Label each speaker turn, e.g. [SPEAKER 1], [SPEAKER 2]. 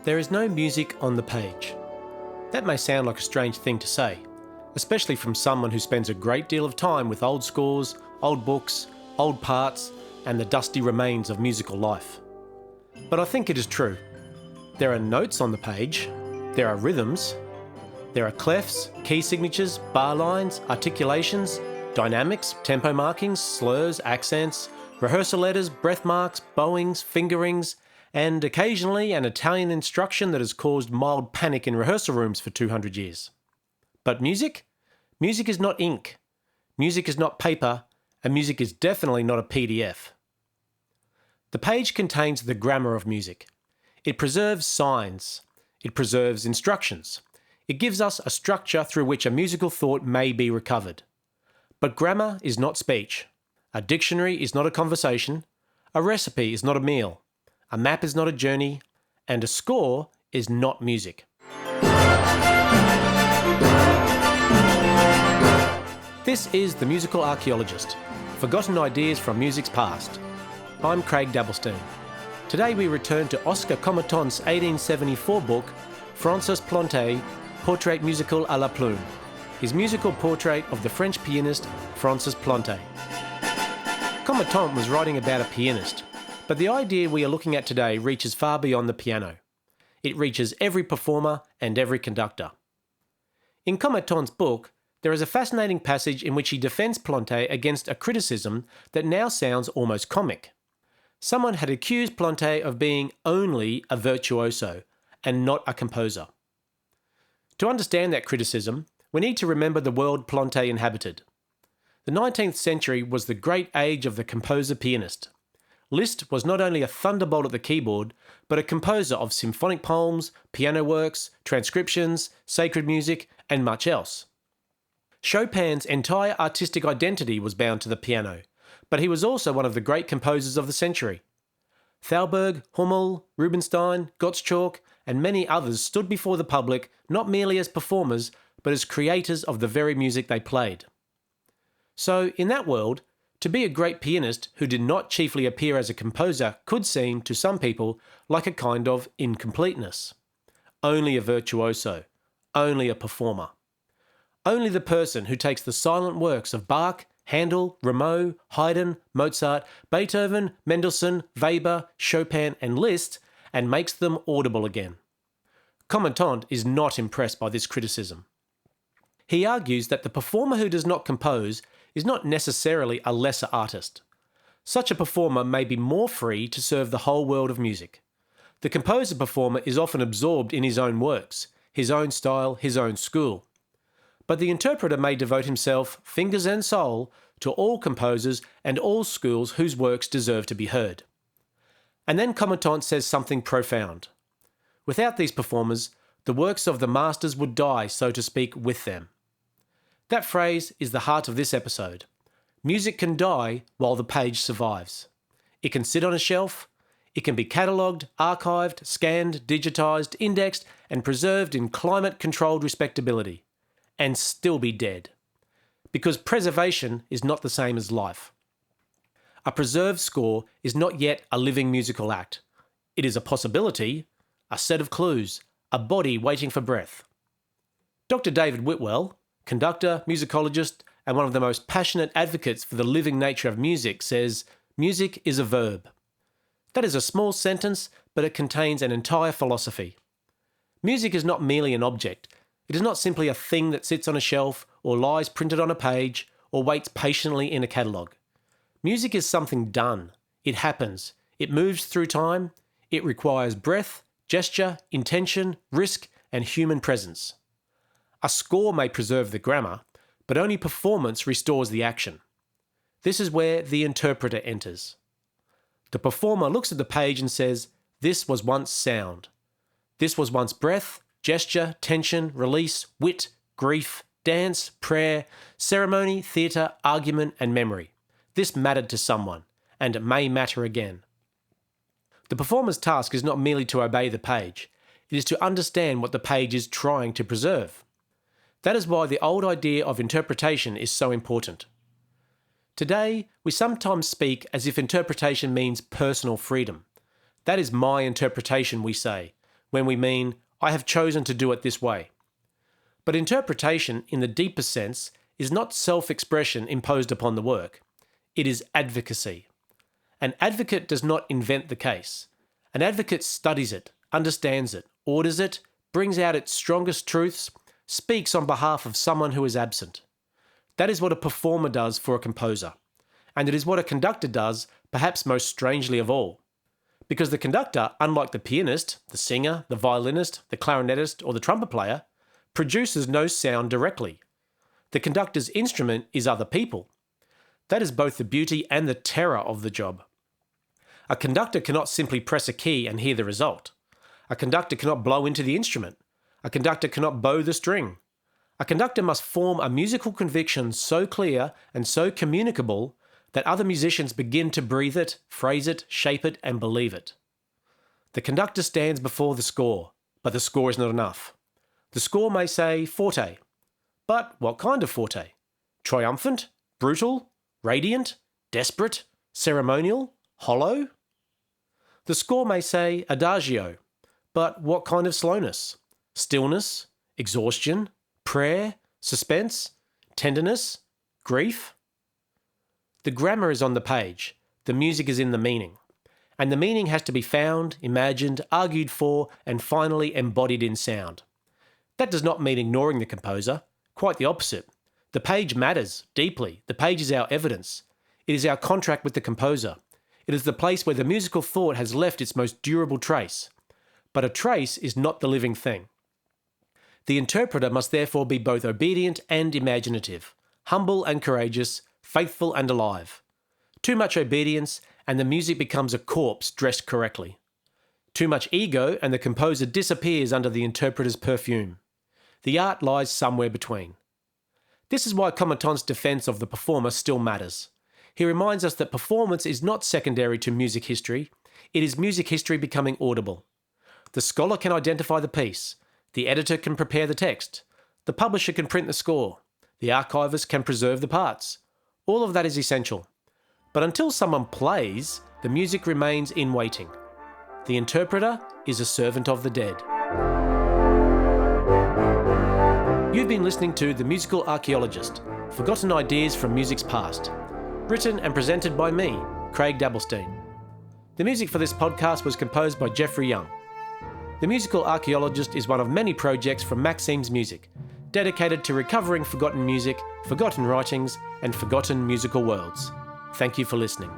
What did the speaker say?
[SPEAKER 1] There is no music on the page. That may sound like a strange thing to say, especially from someone who spends a great deal of time with old scores, old books, old parts, and the dusty remains of musical life. But I think it is true. There are notes on the page, there are rhythms, there are clefs, key signatures, bar lines, articulations, dynamics, tempo markings, slurs, accents, rehearsal letters, breath marks, bowings, fingerings, and occasionally an Italian instruction that has caused mild panic in rehearsal rooms for 200 years. But music? Music is not ink. Music is not paper, and music is definitely not a PDF. The page contains the grammar of music. It preserves signs. It preserves instructions. It gives us a structure through which a musical thought may be recovered. But grammar is not speech. A dictionary is not a conversation. A recipe is not a meal. A map is not a journey, and a score is not music. This is the Musical Archeologist, forgotten ideas from music's past. I'm Craig Dabelstein. Today we return to Oscar Comettant's 1874 book, Francis Planté, Portrait musical à la plume, his musical portrait of the French pianist Francis Planté. Comettant was writing about a pianist, but the idea we are looking at today reaches far beyond the piano. It reaches every performer and every conductor. In Comettant's book, there is a fascinating passage in which he defends Planté against a criticism that now sounds almost comic. Someone had accused Planté of being only a virtuoso and not a composer. To understand that criticism, we need to remember the world Planté inhabited. The 19th century was the great age of the composer-pianist. Liszt was not only a thunderbolt at the keyboard, but a composer of symphonic poems, piano works, transcriptions, sacred music, and much else. Chopin's entire artistic identity was bound to the piano, but he was also one of the great composers of the century. Thalberg, Hummel, Rubinstein, Gottschalk, and many others stood before the public not merely as performers, but as creators of the very music they played. So, in that world, to be a great pianist who did not chiefly appear as a composer could seem, to some people, like a kind of incompleteness. Only a virtuoso. Only a performer. Only the person who takes the silent works of Bach, Handel, Rameau, Haydn, Mozart, Beethoven, Mendelssohn, Weber, Chopin and Liszt and makes them audible again. Comettant is not impressed by this criticism. He argues that the performer who does not compose is not necessarily a lesser artist. Such a performer may be more free to serve the whole world of music. The composer-performer is often absorbed in his own works, his own style, his own school. But the interpreter may devote himself, fingers and soul, to all composers and all schools whose works deserve to be heard. And then Comettant says something profound. Without these performers, the works of the masters would die, so to speak, with them. That phrase is the heart of this episode. Music can die while the page survives. It can sit on a shelf. It can be catalogued, archived, scanned, digitised, indexed, and preserved in climate-controlled respectability, and still be dead. Because preservation is not the same as life. A preserved score is not yet a living musical act. It is a possibility, a set of clues, a body waiting for breath. Dr David Whitwell, conductor, musicologist, and one of the most passionate advocates for the living nature of music, says, "Music is a verb." That is a small sentence, but it contains an entire philosophy. Music is not merely an object. It is not simply a thing that sits on a shelf, or lies printed on a page, or waits patiently in a catalogue. Music is something done. It happens. It moves through time. It requires breath, gesture, intention, risk, and human presence. A score may preserve the grammar, but only performance restores the action. This is where the interpreter enters. The performer looks at the page and says, "This was once sound. This was once breath, gesture, tension, release, wit, grief, dance, prayer, ceremony, theatre, argument, and memory. This mattered to someone, and it may matter again. The performer's task is not merely to obey the page, it is to understand what the page is trying to preserve. That is why the old idea of interpretation is so important. Today, we sometimes speak as if interpretation means personal freedom. That is my interpretation, we say, when we mean, I have chosen to do it this way. But interpretation, in the deeper sense, is not self-expression imposed upon the work. It is advocacy. An advocate does not invent the case. An advocate studies it, understands it, orders it, brings out its strongest truths, speaks on behalf of someone who is absent. That is what a performer does for a composer. And it is what a conductor does, perhaps most strangely of all. Because the conductor, unlike the pianist, the singer, the violinist, the clarinetist, or the trumpet player, produces no sound directly. The conductor's instrument is other people. That is both the beauty and the terror of the job. A conductor cannot simply press a key and hear the result. A conductor cannot blow into the instrument. A conductor cannot bow the string. A conductor must form a musical conviction so clear and so communicable that other musicians begin to breathe it, phrase it, shape it, and believe it. The conductor stands before the score, but the score is not enough. The score may say forte. But what kind of forte? Triumphant? Brutal? Radiant? Desperate? Ceremonial? Hollow? The score may say adagio. But what kind of slowness? Stillness? Exhaustion? Prayer? Suspense? Tenderness? Grief? The grammar is on the page. The music is in the meaning. And the meaning has to be found, imagined, argued for, and finally embodied in sound. That does not mean ignoring the composer. Quite the opposite. The page matters deeply. The page is our evidence. It is our contract with the composer. It is the place where the musical thought has left its most durable trace. But a trace is not the living thing. The interpreter must therefore be both obedient and imaginative, humble and courageous, faithful and alive. Too much obedience and the music becomes a corpse dressed correctly. Too much ego and the composer disappears under the interpreter's perfume. The art lies somewhere between. This is why Comettant's defense of the performer still matters. He reminds us that performance is not secondary to music history. It is music history becoming audible. The scholar can identify the piece. The editor can prepare the text. The publisher can print the score. The archivist can preserve the parts. All of that is essential. But until someone plays, the music remains in waiting. The interpreter is a servant of the dead. You've been listening to The Musical Archeologist, Forgotten Ideas from Music's Past. Written and presented by me, Craig Dabelstein. The music for this podcast was composed by Jeffrey Young. The Musical Archeologist is one of many projects from Maxime's Music, dedicated to recovering forgotten music, forgotten writings, and forgotten musical worlds. Thank you for listening.